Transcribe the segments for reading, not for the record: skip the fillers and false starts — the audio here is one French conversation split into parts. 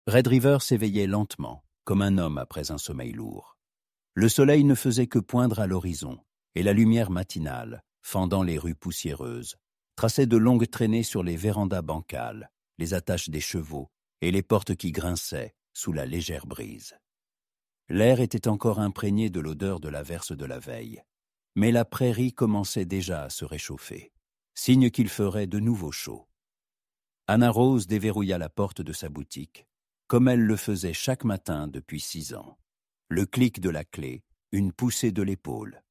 Red River s'éveillait lentement, comme un homme après un sommeil lourd. Le soleil ne faisait que poindre à l'horizon, et la lumière matinale, fendant les rues poussiéreuses, traçait de longues traînées sur les vérandas bancales, les attaches des chevaux et les portes qui grinçaient sous la légère brise. L'air était encore imprégné de l'odeur de l'averse de la veille, mais la prairie commençait déjà à se réchauffer, signe qu'il ferait de nouveau chaud. Anna Rose déverrouilla la porte de sa boutique, comme elle le faisait chaque matin depuis 6 ans. Le clic de la clé, une poussée de l'épaule.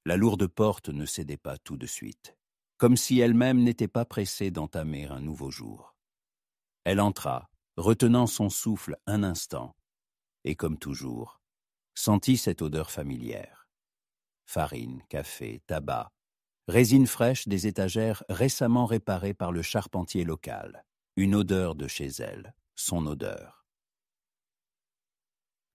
La lourde porte ne cédait pas tout de suite, comme si elle-même n'était pas pressée d'entamer un nouveau jour. Elle entra, retenant son souffle un instant, et comme toujours, sentit cette odeur familière. Farine, café, tabac, résine fraîche des étagères récemment réparées par le charpentier local. Une odeur de chez elle, son odeur.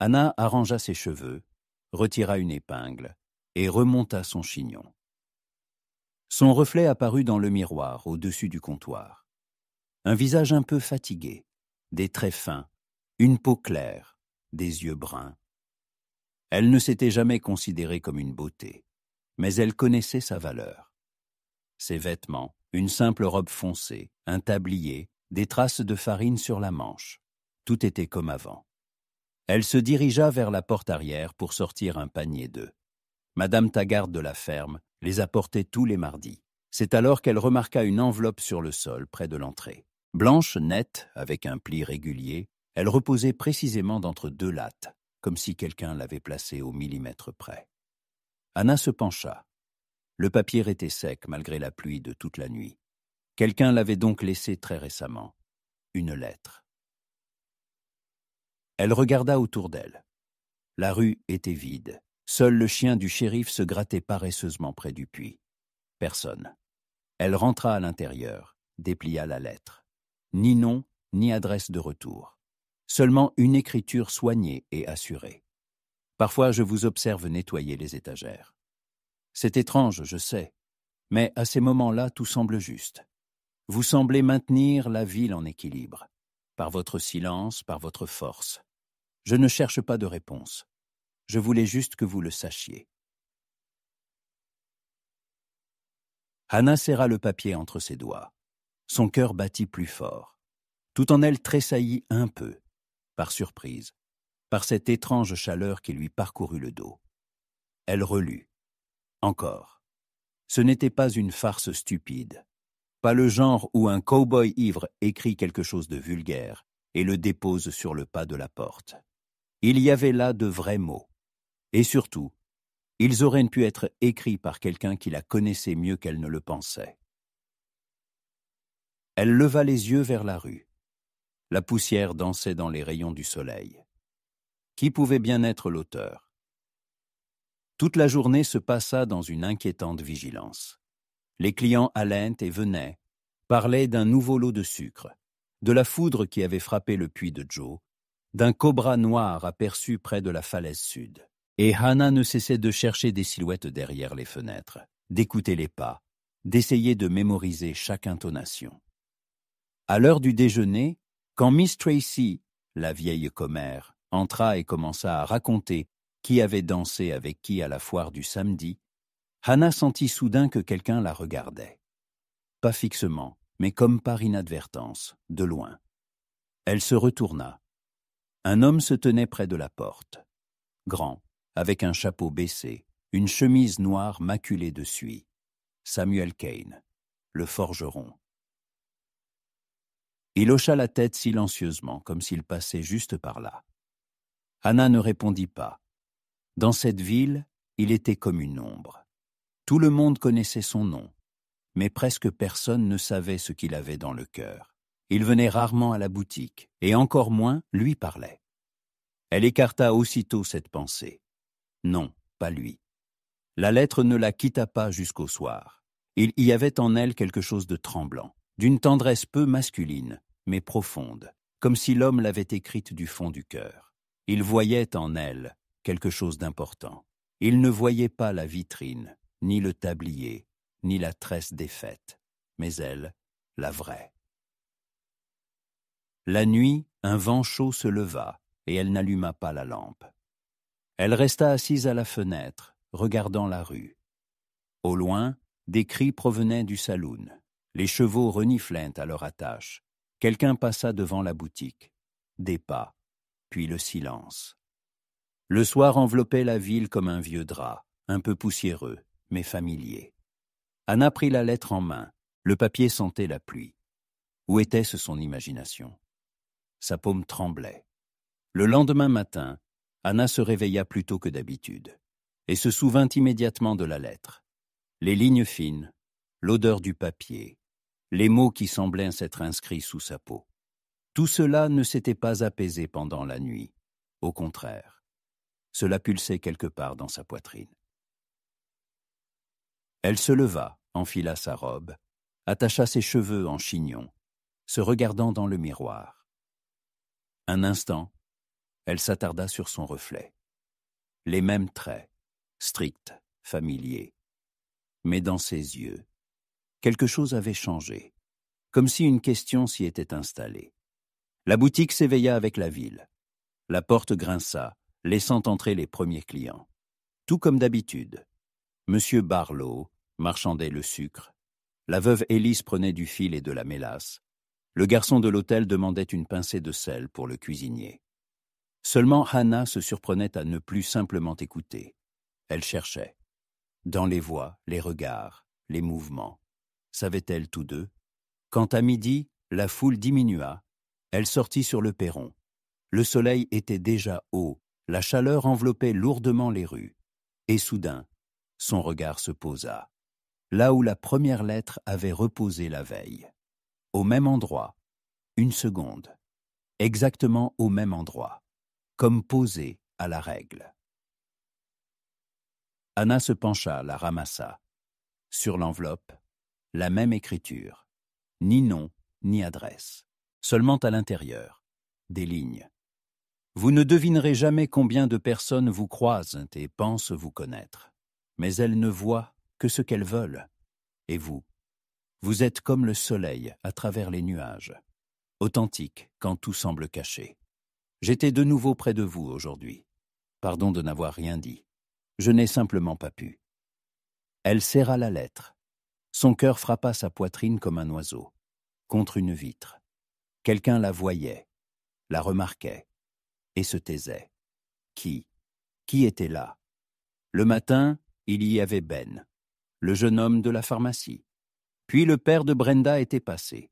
Anna arrangea ses cheveux, retira une épingle et remonta son chignon. Son reflet apparut dans le miroir au-dessus du comptoir. Un visage un peu fatigué, des traits fins, une peau claire, des yeux bruns. Elle ne s'était jamais considérée comme une beauté, mais elle connaissait sa valeur. Ses vêtements, une simple robe foncée, un tablier, des traces de farine sur la manche. Tout était comme avant. Elle se dirigea vers la porte arrière pour sortir un panier d'œufs. Madame Taggart de la ferme les apportait tous les mardis. C'est alors qu'elle remarqua une enveloppe sur le sol près de l'entrée. Blanche, nette, avec un pli régulier, elle reposait précisément d'entre 2 lattes, comme si quelqu'un l'avait placée au millimètre près. Anna se pencha. Le papier était sec malgré la pluie de toute la nuit. Quelqu'un l'avait donc laissé très récemment. Une lettre. Elle regarda autour d'elle. La rue était vide. Seul le chien du shérif se grattait paresseusement près du puits. Personne. Elle rentra à l'intérieur, déplia la lettre. Ni nom, ni adresse de retour. Seulement une écriture soignée et assurée. Parfois, je vous observe nettoyer les étagères. C'est étrange, je sais, mais à ces moments-là, tout semble juste. Vous semblez maintenir la ville en équilibre, par votre silence, par votre force. Je ne cherche pas de réponse. Je voulais juste que vous le sachiez. Anna serra le papier entre ses doigts. Son cœur battit plus fort. Tout en elle tressaillit un peu, par surprise, par cette étrange chaleur qui lui parcourut le dos. Elle relut. Encore. Ce n'était pas une farce stupide. Pas le genre où un cow-boy ivre écrit quelque chose de vulgaire et le dépose sur le pas de la porte. Il y avait là de vrais mots. Et surtout, ils auraient pu être écrits par quelqu'un qui la connaissait mieux qu'elle ne le pensait. Elle leva les yeux vers la rue. La poussière dansait dans les rayons du soleil. Qui pouvait bien être l'auteur? Toute la journée se passa dans une inquiétante vigilance. Les clients allaient et venaient, parlaient d'un nouveau lot de sucre, de la foudre qui avait frappé le puits de Joe, d'un cobra noir aperçu près de la falaise sud. Et Hannah ne cessait de chercher des silhouettes derrière les fenêtres, d'écouter les pas, d'essayer de mémoriser chaque intonation. À l'heure du déjeuner, quand Miss Tracy, la vieille commère, entra et commença à raconter qui avait dansé avec qui à la foire du samedi, Hannah sentit soudain que quelqu'un la regardait. Pas fixement, mais comme par inadvertance, de loin. Elle se retourna. Un homme se tenait près de la porte. Grand, avec un chapeau baissé, une chemise noire maculée de suie. Samuel Kane, le forgeron. Il hocha la tête silencieusement, comme s'il passait juste par là. Hannah ne répondit pas. Dans cette ville, il était comme une ombre. Tout le monde connaissait son nom, mais presque personne ne savait ce qu'il avait dans le cœur. Il venait rarement à la boutique, et encore moins lui parlait. Elle écarta aussitôt cette pensée. Non, pas lui. La lettre ne la quitta pas jusqu'au soir. Il y avait en elle quelque chose de tremblant, d'une tendresse peu masculine, mais profonde, comme si l'homme l'avait écrite du fond du cœur. Il voyait en elle quelque chose d'important. Il ne voyait pas la vitrine, ni le tablier, ni la tresse défaite, mais elle, la vraie. La nuit, un vent chaud se leva, et elle n'alluma pas la lampe. Elle resta assise à la fenêtre, regardant la rue. Au loin, des cris provenaient du saloon. Les chevaux reniflaient à leur attache. Quelqu'un passa devant la boutique. Des pas, puis le silence. Le soir enveloppait la ville comme un vieux drap, un peu poussiéreux, mais familier. Anna prit la lettre en main. Le papier sentait la pluie. Où était-ce son imagination? Sa paume tremblait. Le lendemain matin, Anna se réveilla plus tôt que d'habitude et se souvint immédiatement de la lettre. Les lignes fines, l'odeur du papier, les mots qui semblaient s'être inscrits sous sa peau. Tout cela ne s'était pas apaisé pendant la nuit. Au contraire, cela pulsait quelque part dans sa poitrine. Elle se leva, enfila sa robe, attacha ses cheveux en chignon, se regardant dans le miroir. Un instant, elle s'attarda sur son reflet. Les mêmes traits, stricts, familiers. Mais dans ses yeux, quelque chose avait changé, comme si une question s'y était installée. La boutique s'éveilla avec la ville. La porte grinça, laissant entrer les premiers clients. Tout comme d'habitude. Monsieur Barlow marchandait le sucre. La veuve Élise prenait du fil et de la mélasse. Le garçon de l'hôtel demandait une pincée de sel pour le cuisinier. Seulement Hannah se surprenait à ne plus simplement écouter. Elle cherchait. Dans les voix, les regards, les mouvements. Savaient-elles tous deux? Quand à midi, la foule diminua, elle sortit sur le perron. Le soleil était déjà haut, la chaleur enveloppait lourdement les rues. Et soudain, son regard se posa, là où la première lettre avait reposé la veille. Au même endroit, une seconde, exactement au même endroit, comme posée à la règle. Anna se pencha, la ramassa. Sur l'enveloppe, la même écriture, ni nom, ni adresse, seulement à l'intérieur, des lignes. Vous ne devinerez jamais combien de personnes vous croisent et pensent vous connaître, mais elles ne voient que ce qu'elles veulent. Et vous, vous êtes comme le soleil à travers les nuages, authentique quand tout semble caché. J'étais de nouveau près de vous aujourd'hui. Pardon de n'avoir rien dit. Je n'ai simplement pas pu. Elle serra la lettre. Son cœur frappa sa poitrine comme un oiseau, contre une vitre. Quelqu'un la voyait, la remarquait, et se taisait. Qui était là? Le matin, il y avait Ben, le jeune homme de la pharmacie. Puis le père de Brenda était passé.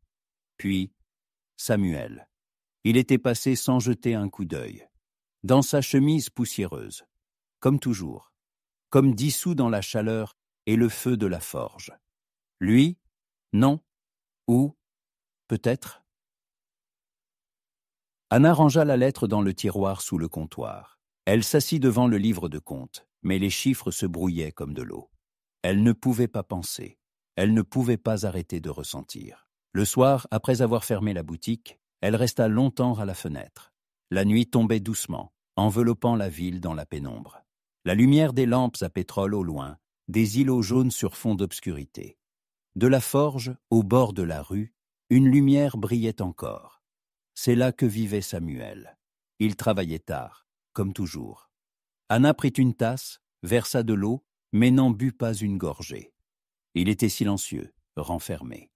Puis Samuel. Il était passé sans jeter un coup d'œil, dans sa chemise poussiéreuse, comme toujours, comme dissous dans la chaleur et le feu de la forge. Lui? Non? Ou peut-être? Anna rangea la lettre dans le tiroir sous le comptoir. Elle s'assit devant le livre de compte, mais les chiffres se brouillaient comme de l'eau. Elle ne pouvait pas penser. Elle ne pouvait pas arrêter de ressentir. Le soir, après avoir fermé la boutique, elle resta longtemps à la fenêtre. La nuit tombait doucement, enveloppant la ville dans la pénombre. La lumière des lampes à pétrole au loin, des îlots jaunes sur fond d'obscurité. De la forge, au bord de la rue, une lumière brillait encore. C'est là que vivait Samuel. Il travaillait tard, comme toujours. Anna prit une tasse, versa de l'eau, mais n'en but pas une gorgée. Il était silencieux, renfermé.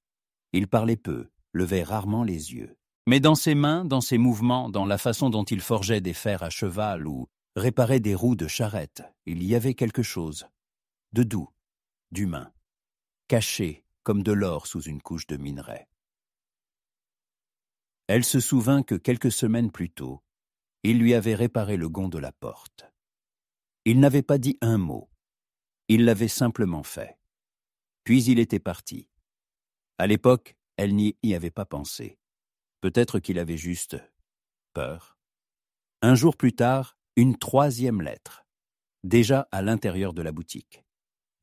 Il parlait peu, levait rarement les yeux. Mais dans ses mains, dans ses mouvements, dans la façon dont il forgeait des fers à cheval ou réparait des roues de charrette, il y avait quelque chose de doux, d'humain, caché comme de l'or sous une couche de minerai. Elle se souvint que quelques semaines plus tôt, il lui avait réparé le gond de la porte. Il n'avait pas dit un mot. Il l'avait simplement fait. Puis il était parti. À l'époque, elle n'y avait pas pensé. Peut-être qu'il avait juste peur. Un jour plus tard, une troisième lettre, déjà à l'intérieur de la boutique,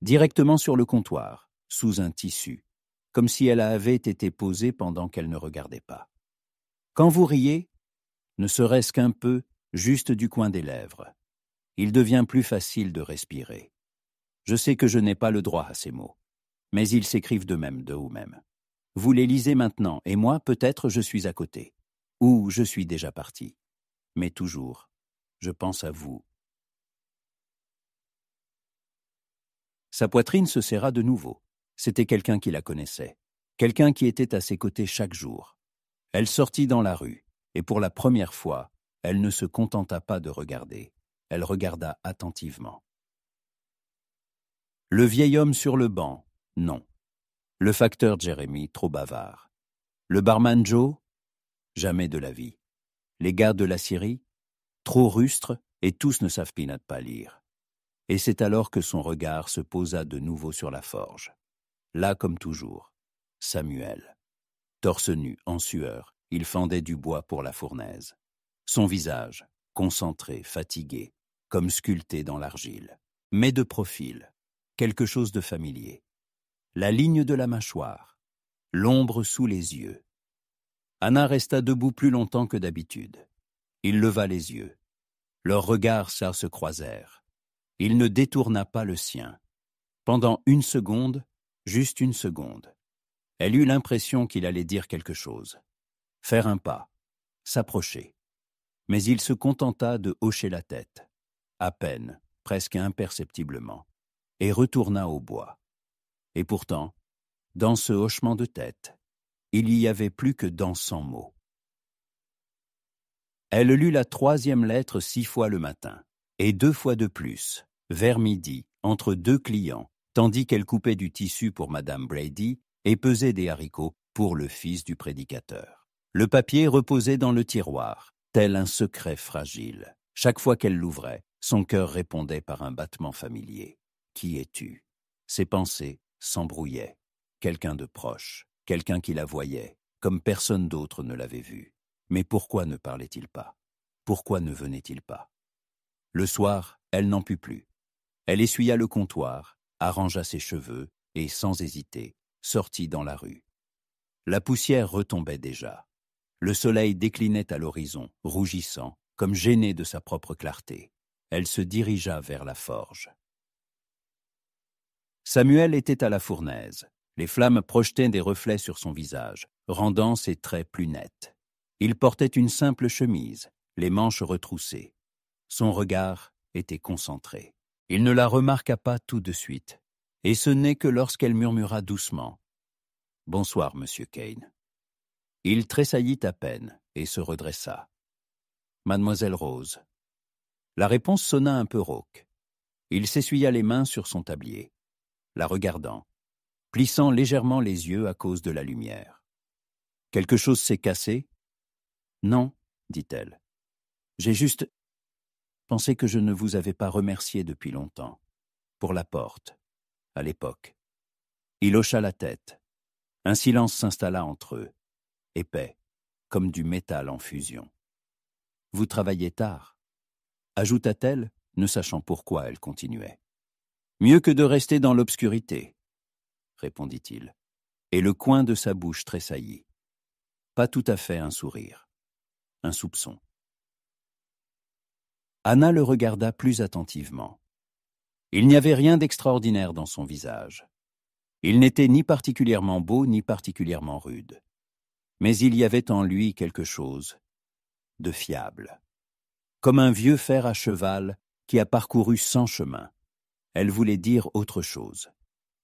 directement sur le comptoir, sous un tissu, comme si elle avait été posée pendant qu'elle ne regardait pas. Quand vous riez, ne serait-ce qu'un peu, juste du coin des lèvres, il devient plus facile de respirer. Je sais que je n'ai pas le droit à ces mots, mais ils s'écrivent d'eux-mêmes, de vous-même. Vous les lisez maintenant, et moi, peut-être, je suis à côté. ou je suis déjà parti. Mais toujours, je pense à vous. Sa poitrine se serra de nouveau. C'était quelqu'un qui la connaissait, quelqu'un qui était à ses côtés chaque jour. Elle sortit dans la rue, et pour la première fois, elle ne se contenta pas de regarder. Elle regarda attentivement. Le vieil homme sur le banc, non. Le facteur Jeremy, trop bavard. Le barman Joe, jamais de la vie. Les gars de la Syrie, trop rustres, et tous ne savent pas lire. Et c'est alors que son regard se posa de nouveau sur la forge. Là comme toujours, Samuel. Torse nu, en sueur, il fendait du bois pour la fournaise. Son visage, concentré, fatigué, comme sculpté dans l'argile. Mais de profil, quelque chose de familier. La ligne de la mâchoire, l'ombre sous les yeux. Anna resta debout plus longtemps que d'habitude. Il leva les yeux. Leurs regards se croisèrent. Il ne détourna pas le sien. Pendant une seconde, juste une seconde, elle eut l'impression qu'il allait dire quelque chose. Faire un pas, s'approcher. Mais il se contenta de hocher la tête, à peine, presque imperceptiblement, et retourna au bois. Et pourtant, dans ce hochement de tête, il y avait plus que dans 100 mots. Elle lut la 3e lettre 6 fois le matin, et 2 fois de plus, vers midi, entre 2 clients, tandis qu'elle coupait du tissu pour Madame Brady et pesait des haricots pour le fils du prédicateur. Le papier reposait dans le tiroir, tel un secret fragile. Chaque fois qu'elle l'ouvrait, son cœur répondait par un battement familier. « Qui es-tu » Ses pensées s'embrouillaient. Quelqu'un de proche, quelqu'un qui la voyait, comme personne d'autre ne l'avait vue. Mais pourquoi ne parlait-il pas? Pourquoi ne venait-il pas? Le soir, elle n'en put plus. Elle essuya le comptoir, arrangea ses cheveux et, sans hésiter, sortit dans la rue. La poussière retombait déjà. Le soleil déclinait à l'horizon, rougissant, comme gêné de sa propre clarté. Elle se dirigea vers la forge. Samuel était à la fournaise. Les flammes projetaient des reflets sur son visage, rendant ses traits plus nets. Il portait une simple chemise, les manches retroussées. Son regard était concentré. Il ne la remarqua pas tout de suite, et ce n'est que lorsqu'elle murmura doucement « Bonsoir, Monsieur Kane ». Il tressaillit à peine et se redressa. « Mademoiselle Rose ». La réponse sonna un peu rauque. Il s'essuya les mains sur son tablier, la regardant, plissant légèrement les yeux à cause de la lumière. « Quelque chose s'est cassé ?»« Non, dit-elle. J'ai juste pensé que je ne vous avais pas remercié depuis longtemps. Pour la porte, à l'époque. » Il hocha la tête. Un silence s'installa entre eux, épais, comme du métal en fusion. « Vous travaillez tard » ajouta-t-elle, ne sachant pourquoi elle continuait. « Mieux que de rester dans l'obscurité, » répondit-il, et le coin de sa bouche tressaillit. Pas tout à fait un sourire, un soupçon. Anna le regarda plus attentivement. Il n'y avait rien d'extraordinaire dans son visage. Il n'était ni particulièrement beau ni particulièrement rude. Mais il y avait en lui quelque chose de fiable. Comme un vieux fer à cheval qui a parcouru 100 chemins. Elle voulait dire autre chose.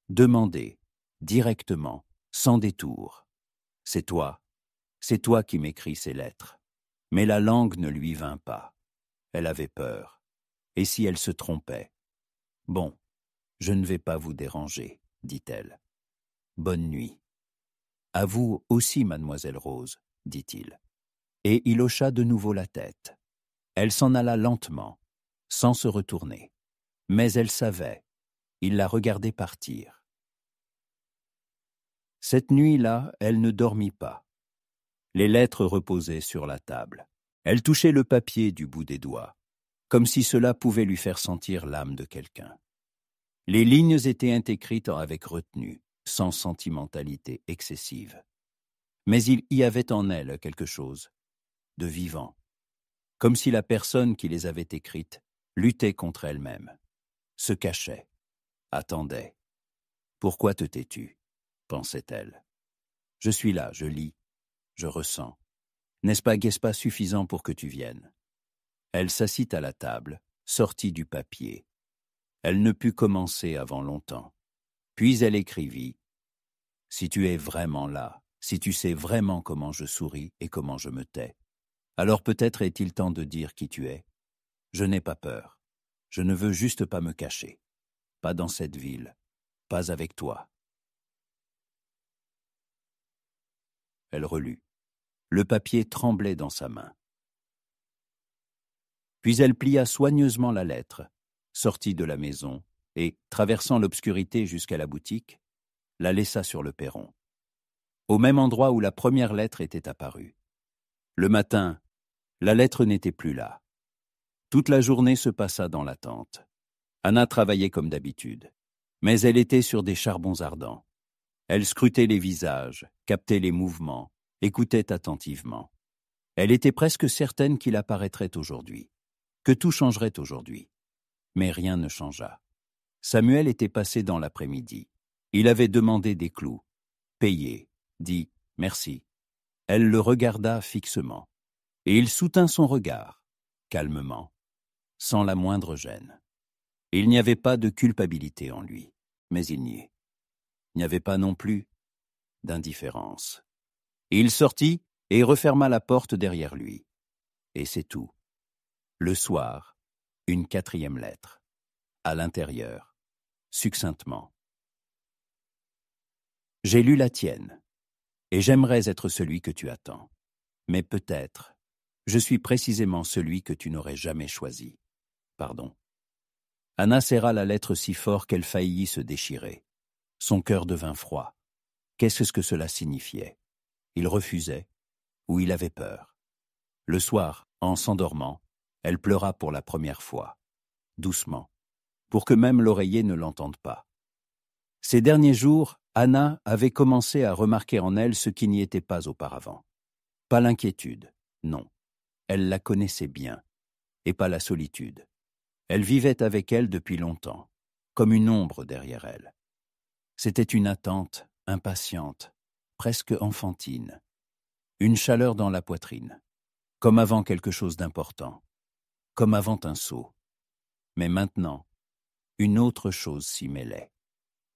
Demander, directement, sans détour. C'est toi qui m'écris ces lettres. Mais la langue ne lui vint pas. Elle avait peur. Et si elle se trompait? Bon, je ne vais pas vous déranger, dit-elle. Bonne nuit. À vous aussi, mademoiselle Rose, dit-il. Et il hocha de nouveau la tête. Elle s'en alla lentement, sans se retourner. Mais elle savait. Il la regardait partir. Cette nuit-là, elle ne dormit pas. Les lettres reposaient sur la table. Elle touchait le papier du bout des doigts, comme si cela pouvait lui faire sentir l'âme de quelqu'un. Les lignes étaient écrites avec retenue, sans sentimentalité excessive. Mais il y avait en elles quelque chose de vivant, comme si la personne qui les avait écrites luttait contre elle-même, se cachait, attendait. « Pourquoi te tais-tu » pensait-elle. « Je suis là, je lis, je ressens. N'est-ce pas suffisant pour que tu viennes ?» Elle s'assit à la table, sortit du papier. Elle ne put commencer avant longtemps. Puis elle écrivit « Si tu es vraiment là, si tu sais vraiment comment je souris et comment je me tais, alors peut-être est-il temps de dire qui tu es. Je n'ai pas peur. Je ne veux juste pas me cacher. Pas dans cette ville. Pas avec toi. » Elle relut. Le papier tremblait dans sa main. Puis elle plia soigneusement la lettre, sortit de la maison et, traversant l'obscurité jusqu'à la boutique, la laissa sur le perron, au même endroit où la première lettre était apparue. Le matin, la lettre n'était plus là. Toute la journée se passa dans l'attente. Anna travaillait comme d'habitude, mais elle était sur des charbons ardents. Elle scrutait les visages, captait les mouvements, écoutait attentivement. Elle était presque certaine qu'il apparaîtrait aujourd'hui, que tout changerait aujourd'hui. Mais rien ne changea. Samuel était passé dans l'après-midi. Il avait demandé des clous, payé, dit « merci ». Elle le regarda fixement, et il soutint son regard, calmement, sans la moindre gêne. Il n'y avait pas de culpabilité en lui, mais il n'y avait pas non plus d'indifférence. Il sortit et referma la porte derrière lui. Et c'est tout. Le soir, une 4e lettre. À l'intérieur, succinctement. « J'ai lu la tienne, et j'aimerais être celui que tu attends. Mais peut-être, je suis précisément celui que tu n'aurais jamais choisi. Pardon. » Anna serra la lettre si fort qu'elle faillit se déchirer. Son cœur devint froid. Qu'est-ce que cela signifiait? Il refusait, ou il avait peur. Le soir, en s'endormant, elle pleura pour la première fois, doucement, pour que même l'oreiller ne l'entende pas. Ces derniers jours, Anna avait commencé à remarquer en elle ce qui n'y était pas auparavant. Pas l'inquiétude, non. Elle la connaissait bien, et pas la solitude. Elle vivait avec elle depuis longtemps, comme une ombre derrière elle. C'était une attente impatiente, presque enfantine. Une chaleur dans la poitrine, comme avant quelque chose d'important, comme avant un saut. Mais maintenant, une autre chose s'y mêlait,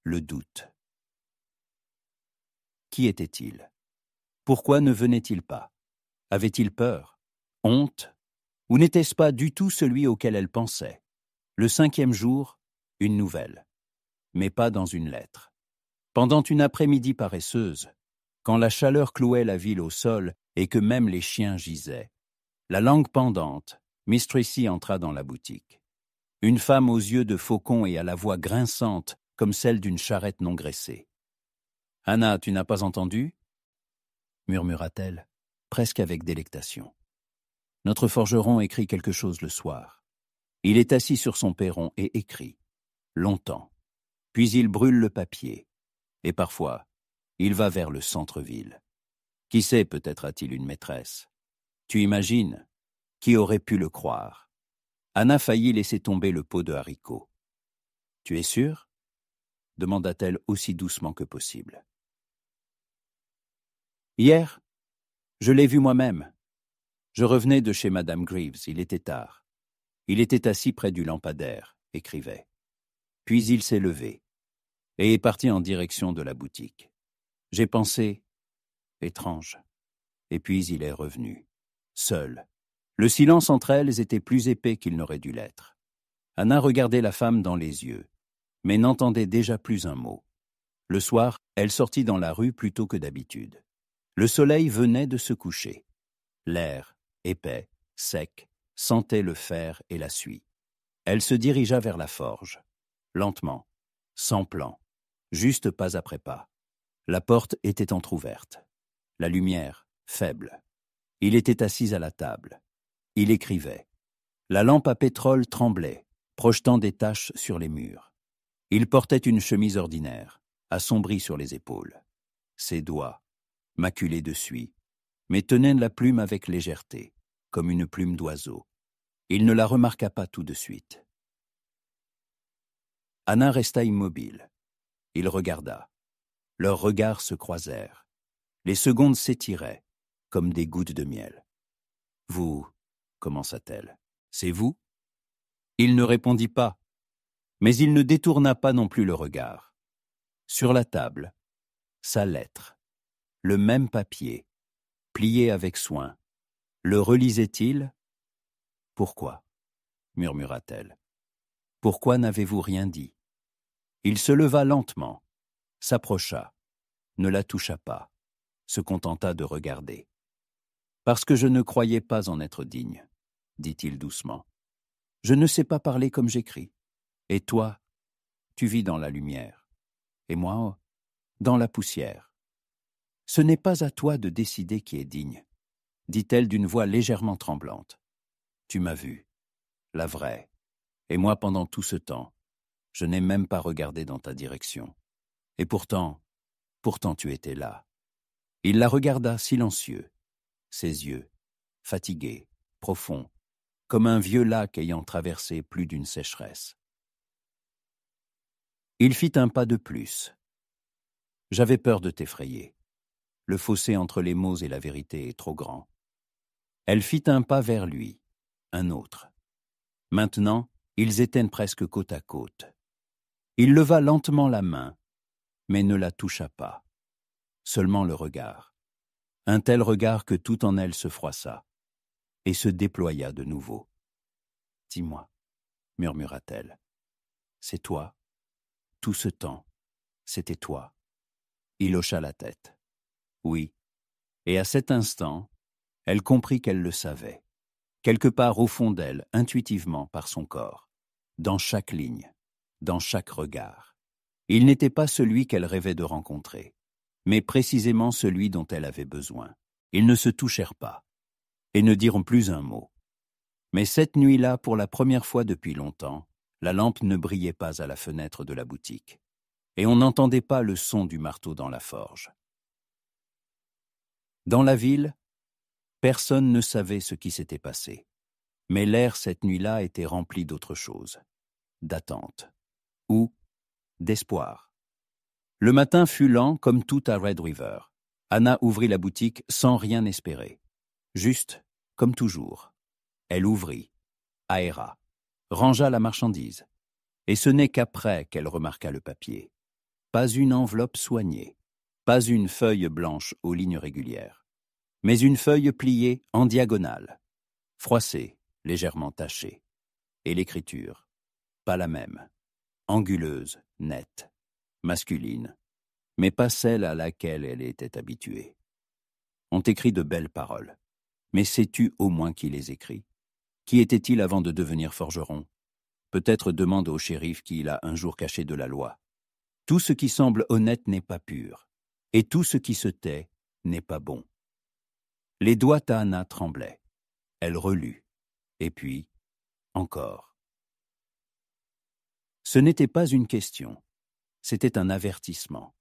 le doute. Qui était-il? Pourquoi ne venait-il pas? Avait-il peur? Honte? Ou n'était-ce pas du tout celui auquel elle pensait? Le 5e jour, une nouvelle, mais pas dans une lettre. Pendant une après-midi paresseuse, quand la chaleur clouait la ville au sol et que même les chiens gisaient, la langue pendante, Miss Tracy entra dans la boutique. Une femme aux yeux de faucon et à la voix grinçante comme celle d'une charrette non graissée. « Anna, tu n'as pas entendu ?» murmura-t-elle, presque avec délectation. « Notre forgeron écrit quelque chose le soir. Il est assis sur son perron et écrit, longtemps. Puis il brûle le papier. Et parfois, il va vers le centre-ville. Qui sait, peut-être a-t-il une maîtresse. Tu imagines? Qui aurait pu le croire? » Anna faillit laisser tomber le pot de haricots. « Tu es sûre ?» demanda-t-elle aussi doucement que possible. « Hier, je l'ai vu moi-même. Je revenais de chez Madame Greaves, il était tard. Il était assis près du lampadaire, écrivait. Puis il s'est levé et est parti en direction de la boutique. J'ai pensé, étrange. Et puis il est revenu, seul. Le silence entre elles était plus épais qu'il n'aurait dû l'être. Anna regardait la femme dans les yeux, mais n'entendait déjà plus un mot. Le soir, elle sortit dans la rue plus tôt que d'habitude. Le soleil venait de se coucher. L'air, épais, sec, sentait le fer et la suie. Elle se dirigea vers la forge, lentement, sans plan, juste pas après pas. La porte était entr'ouverte. La lumière, faible. Il était assis à la table. Il écrivait. La lampe à pétrole tremblait, projetant des taches sur les murs. Il portait une chemise ordinaire, assombrie sur les épaules. Ses doigts, maculés de suie, mais tenaient la plume avec légèreté, comme une plume d'oiseau. Il ne la remarqua pas tout de suite. Anna resta immobile. Il regarda. Leurs regards se croisèrent. Les secondes s'étiraient. comme des gouttes de miel. « Vous, » commença-t-elle, « c'est vous ?» Il ne répondit pas, mais il ne détourna pas non plus le regard. Sur la table, sa lettre, le même papier, plié avec soin. Le relisait-il ? « Pourquoi ?» murmura-t-elle. « Pourquoi n'avez-vous rien dit ?» Il se leva lentement, s'approcha, ne la toucha pas, se contenta de regarder. « Parce que je ne croyais pas en être digne, » dit-il doucement. « Je ne sais pas parler comme j'écris. Et toi, tu vis dans la lumière. Et moi, dans la poussière. Ce n'est pas à toi de décider qui est digne, » dit-elle d'une voix légèrement tremblante. « Tu m'as vu, la vraie, et moi pendant tout ce temps, je n'ai même pas regardé dans ta direction. Et pourtant tu étais là. » Il la regarda silencieux, ses yeux, fatigués, profonds, comme un vieux lac ayant traversé plus d'une sécheresse. Il fit un pas de plus. « J'avais peur de t'effrayer. Le fossé entre les mots et la vérité est trop grand. » Elle fit un pas vers lui, un autre. Maintenant, ils étaient presque côte à côte. Il leva lentement la main, mais ne la toucha pas. Seulement le regard. Un tel regard que tout en elle se froissa et se déploya de nouveau. « Dis-moi, » murmura-t-elle. « C'est toi. Tout ce temps, c'était toi. » Il hocha la tête. Oui, et à cet instant, elle comprit qu'elle le savait, quelque part au fond d'elle, intuitivement par son corps, dans chaque ligne, dans chaque regard. Il n'était pas celui qu'elle rêvait de rencontrer, mais précisément celui dont elle avait besoin. Ils ne se touchèrent pas, et ne diront plus un mot. Mais cette nuit-là, pour la première fois depuis longtemps, la lampe ne brillait pas à la fenêtre de la boutique, et on n'entendait pas le son du marteau dans la forge. Dans la ville, personne ne savait ce qui s'était passé, mais l'air cette nuit-là était rempli d'autre chose, d'attente, ou d'espoir. Le matin fut lent comme tout à Red River. Anna ouvrit la boutique sans rien espérer. Juste, comme toujours. Elle ouvrit, aéra, rangea la marchandise. Et ce n'est qu'après qu'elle remarqua le papier. Pas une enveloppe soignée, pas une feuille blanche aux lignes régulières, mais une feuille pliée en diagonale, froissée, légèrement tachée. Et l'écriture, pas la même, anguleuse, nette, masculine, mais pas celle à laquelle elle était habituée. On écrit de belles paroles, mais sais-tu au moins qui les écrit? Qui était-il avant de devenir forgeron? Peut-être demande au shérif qui l'a un jour caché de la loi. Tout ce qui semble honnête n'est pas pur, et tout ce qui se tait n'est pas bon. Les doigts d'Anna tremblaient. Elle relut, et puis, encore. Ce n'était pas une question, c'était un avertissement.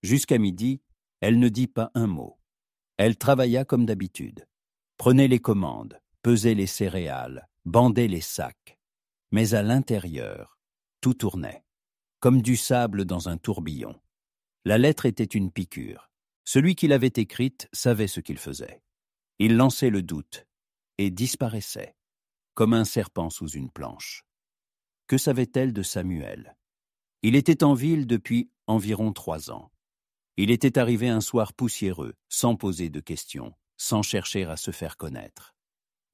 Jusqu'à midi, elle ne dit pas un mot. Elle travailla comme d'habitude, prenait les commandes, pesait les céréales, bandait les sacs. Mais à l'intérieur, tout tournait, comme du sable dans un tourbillon. La lettre était une piqûre. Celui qui l'avait écrite savait ce qu'il faisait. Il lançait le doute et disparaissait, comme un serpent sous une planche. Que savait-elle de Samuel? Il était en ville depuis environ 3 ans. Il était arrivé un soir poussiéreux, sans poser de questions, sans chercher à se faire connaître.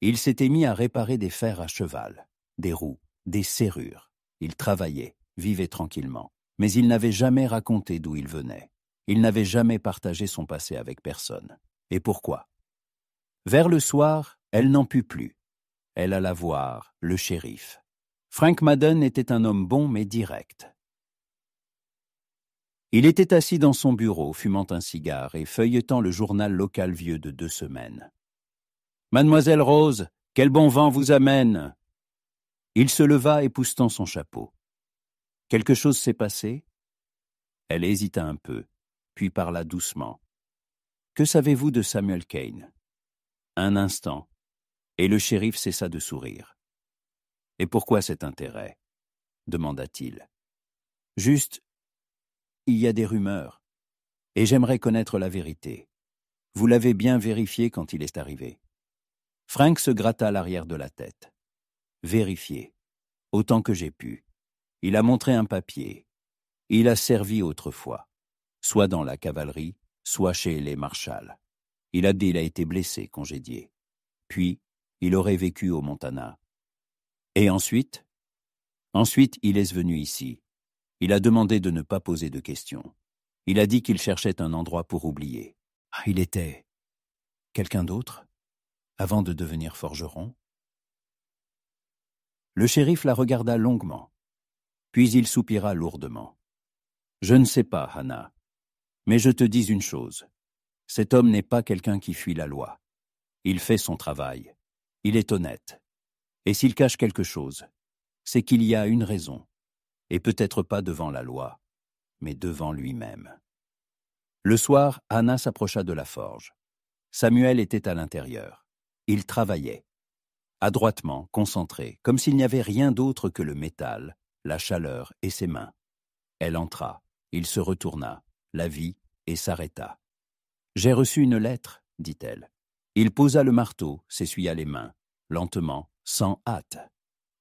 Il s'était mis à réparer des fers à cheval, des roues, des serrures. Il travaillait, vivait tranquillement. Mais il n'avait jamais raconté d'où il venait. Il n'avait jamais partagé son passé avec personne. Et pourquoi? Vers le soir, elle n'en put plus. Elle alla voir le shérif. Frank Madden était un homme bon mais direct. Il était assis dans son bureau, fumant un cigare et feuilletant le journal local vieux de 2 semaines. « Mademoiselle Rose, quel bon vent vous amène ?» Il se leva époussetant son chapeau. « Quelque chose s'est passé ?» Elle hésita un peu, puis parla doucement. « Que savez-vous de Samuel Kane ?» Un instant, et le shérif cessa de sourire. « Et pourquoi cet intérêt ?» demanda-t-il. « Juste, il y a des rumeurs, et j'aimerais connaître la vérité. Vous l'avez bien vérifié quand il est arrivé. Frank se gratta l'arrière de la tête. Vérifié. Autant que j'ai pu. Il a montré un papier. Il a servi autrefois. Soit dans la cavalerie, soit chez les Marshall. Il a été blessé, congédié. Puis, il aurait vécu au Montana. Et ensuite? Ensuite, il est venu ici. Il a demandé de ne pas poser de questions. Il a dit qu'il cherchait un endroit pour oublier. Ah, il était quelqu'un d'autre, avant de devenir forgeron? Le shérif la regarda longuement. Puis il soupira lourdement. Je ne sais pas, Hannah, mais je te dis une chose. Cet homme n'est pas quelqu'un qui fuit la loi. Il fait son travail. Il est honnête. Et s'il cache quelque chose, c'est qu'il y a une raison. Et peut-être pas devant la loi, mais devant lui-même. Le soir, Hannah s'approcha de la forge. Samuel était à l'intérieur. Il travaillait. Adroitement, concentré, comme s'il n'y avait rien d'autre que le métal, la chaleur et ses mains. Elle entra. Il se retourna, la vit et s'arrêta. « J'ai reçu une lettre, dit-elle. » Il posa le marteau, s'essuya les mains, lentement, sans hâte.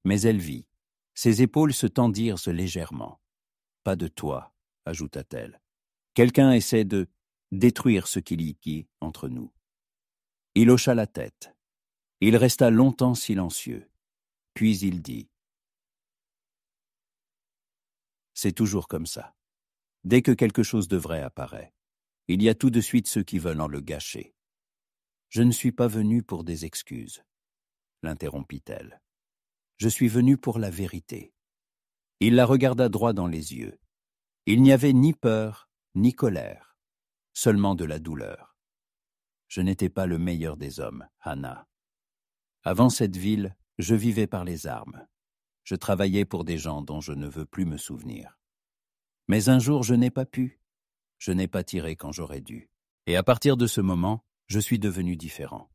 Mais elle vit. Ses épaules se tendirent légèrement. « Pas de toi, ajouta-t-elle. Quelqu'un essaie de détruire ce qu'il y a entre nous. » Il hocha la tête. Il resta longtemps silencieux. Puis il dit « C'est toujours comme ça. Dès que quelque chose de vrai apparaît, il y a tout de suite ceux qui veulent en le gâcher. Je ne suis pas venu pour des excuses, l'interrompit-elle. Je suis venu pour la vérité. Il la regarda droit dans les yeux. Il n'y avait ni peur, ni colère, seulement de la douleur. Je n'étais pas le meilleur des hommes, Hannah. Avant cette ville, je vivais par les armes. Je travaillais pour des gens dont je ne veux plus me souvenir. Mais un jour, je n'ai pas pu. Je n'ai pas tiré quand j'aurais dû. Et à partir de ce moment, je suis devenu différent.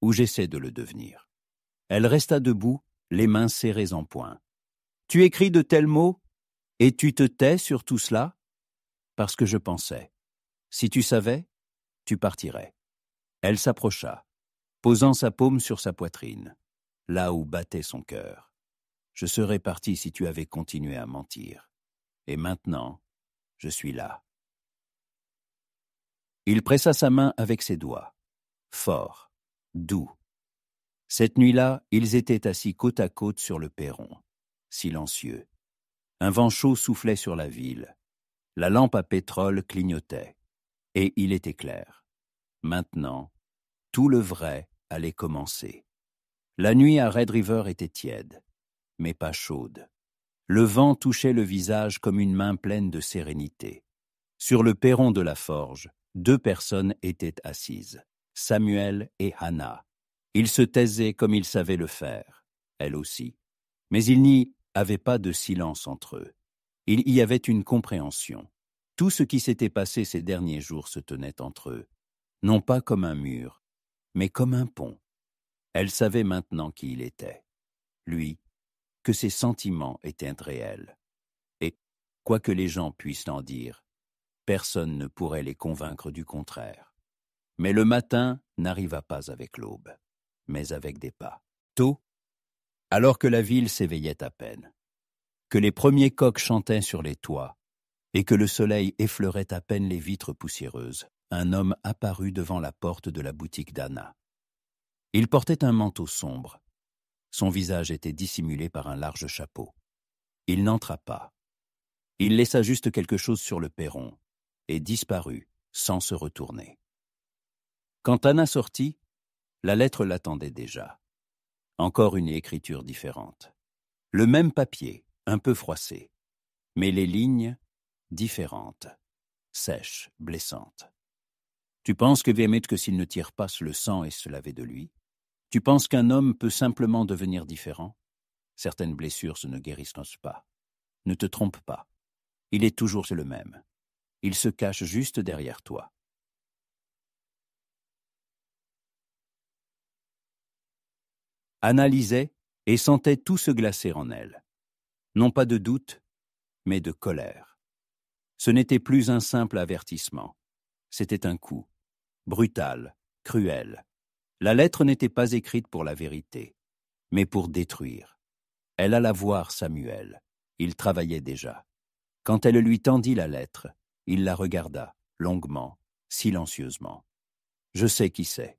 Ou j'essaie de le devenir. Elle resta debout, les mains serrées en poing. « Tu écris de tels mots, et tu te tais sur tout cela ?» Parce que je pensais. Si tu savais, tu partirais. Elle s'approcha, posant sa paume sur sa poitrine, là où battait son cœur. Je serais parti si tu avais continué à mentir. Et maintenant, je suis là. Il pressa sa main avec ses doigts, fort, doux. Cette nuit-là, ils étaient assis côte à côte sur le perron, silencieux. Un vent chaud soufflait sur la ville. La lampe à pétrole clignotait. Et il était clair. Maintenant, tout le vrai allait commencer. La nuit à Red River était tiède, mais pas chaude. Le vent touchait le visage comme une main pleine de sérénité. Sur le perron de la forge, 2 personnes étaient assises, Samuel et Hannah. Ils se taisaient comme ils savaient le faire, elle aussi. Mais il n'y avait pas de silence entre eux. Il y avait une compréhension. Tout ce qui s'était passé ces derniers jours se tenait entre eux, non pas comme un mur, mais comme un pont. Elle savait maintenant qui il était. Lui, que ses sentiments étaient réels. Et, quoi que les gens puissent en dire, personne ne pourrait les convaincre du contraire. Mais le matin n'arriva pas avec l'aube, mais avec des pas. Tôt, alors que la ville s'éveillait à peine, que les premiers coqs chantaient sur les toits, et que le soleil effleurait à peine les vitres poussiéreuses, un homme apparut devant la porte de la boutique d'Anna. Il portait un manteau sombre. Son visage était dissimulé par un large chapeau. Il n'entra pas. Il laissa juste quelque chose sur le perron et disparut sans se retourner. Quand Anna sortit, la lettre l'attendait déjà. Encore une écriture différente. Le même papier, un peu froissé, mais les lignes différentes, sèches, blessantes. Tu penses que que s'il ne tire pas le sang et se laver de lui? Tu penses qu'un homme peut simplement devenir différent? Certaines blessures ne guérissent pas. Ne te trompe pas. Il est toujours le même. Il se cache juste derrière toi. Anna lisait et sentait tout se glacer en elle. Non pas de doute, mais de colère. Ce n'était plus un simple avertissement. C'était un coup. brutale, cruelle. La lettre n'était pas écrite pour la vérité, mais pour détruire. Elle alla voir Samuel. Il travaillait déjà. Quand elle lui tendit la lettre, il la regarda, longuement, silencieusement. « Je sais qui c'est, »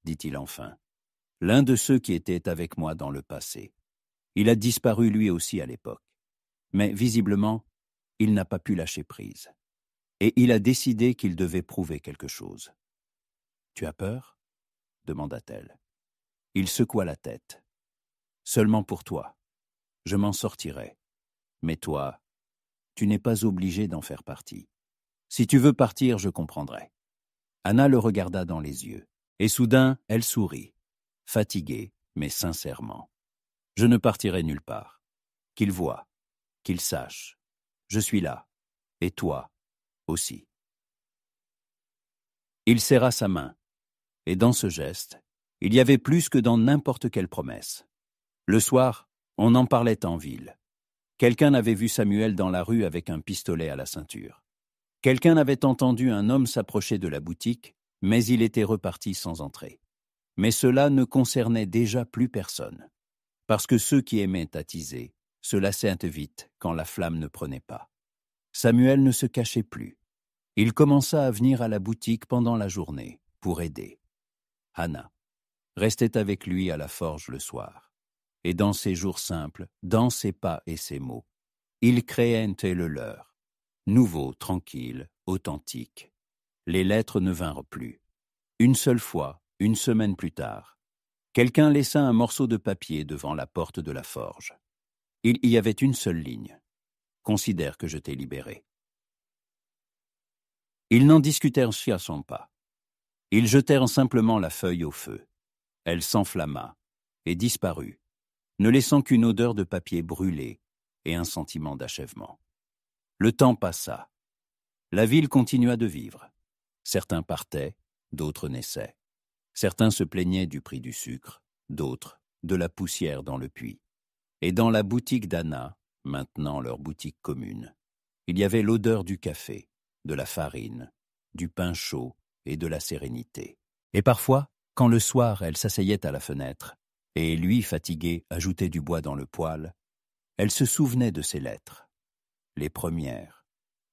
dit-il enfin. « L'un de ceux qui étaient avec moi dans le passé. Il a disparu lui aussi à l'époque. Mais visiblement, il n'a pas pu lâcher prise. Et il a décidé qu'il devait prouver quelque chose. »« Tu as peur ?» demanda-t-elle. Il secoua la tête. « Seulement pour toi. Je m'en sortirai. Mais toi, tu n'es pas obligé d'en faire partie. Si tu veux partir, je comprendrai. » Anna le regarda dans les yeux, et soudain, elle sourit, fatiguée, mais sincèrement. « Je ne partirai nulle part. Qu'il voie, qu'il sache. Je suis là, et toi aussi. » Il serra sa main, et dans ce geste, il y avait plus que dans n'importe quelle promesse. Le soir, on en parlait en ville. Quelqu'un avait vu Samuel dans la rue avec un pistolet à la ceinture. Quelqu'un avait entendu un homme s'approcher de la boutique, mais il était reparti sans entrer. Mais cela ne concernait déjà plus personne, parce que ceux qui aimaient attiser se lassaient vite quand la flamme ne prenait pas. Samuel ne se cachait plus. Il commença à venir à la boutique pendant la journée pour aider. Anna restait avec lui à la forge le soir. Et dans ses jours simples, dans ses pas et ses mots, il créait le leur, nouveau, tranquille, authentique. Les lettres ne vinrent plus. Une seule fois, une semaine plus tard, quelqu'un laissa un morceau de papier devant la porte de la forge. Il y avait une seule ligne. « Considère que je t'ai libéré. » Ils n'en discutèrent à son pas. Ils jetèrent simplement la feuille au feu. Elle s'enflamma et disparut, ne laissant qu'une odeur de papier brûlé et un sentiment d'achèvement. Le temps passa. La ville continua de vivre. Certains partaient, d'autres naissaient. Certains se plaignaient du prix du sucre, d'autres de la poussière dans le puits. Et dans la boutique d'Anna, maintenant leur boutique commune, il y avait l'odeur du café, de la farine, du pain chaud et de la sérénité. Et parfois, quand le soir elle s'asseyait à la fenêtre, et lui, fatigué, ajoutait du bois dans le poêle, elle se souvenait de ses lettres, les premières,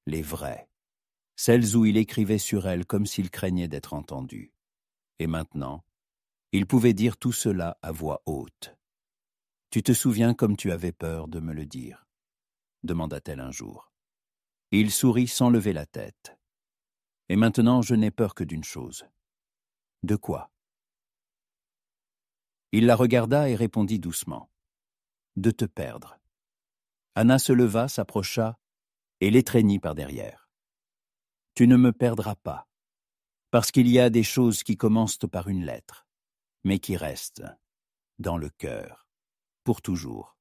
les vraies, celles où il écrivait sur elles comme s'il craignait d'être entendu. Et maintenant, il pouvait dire tout cela à voix haute. « Tu te souviens comme tu avais peur de me le dire ?» demanda-t-elle un jour. Il sourit sans lever la tête. « Et maintenant, je n'ai peur que d'une chose. »« De quoi ?» Il la regarda et répondit doucement. « De te perdre. » Anna se leva, s'approcha et l'étreignit par derrière. « Tu ne me perdras pas, parce qu'il y a des choses qui commencent par une lettre, mais qui restent dans le cœur, pour toujours. »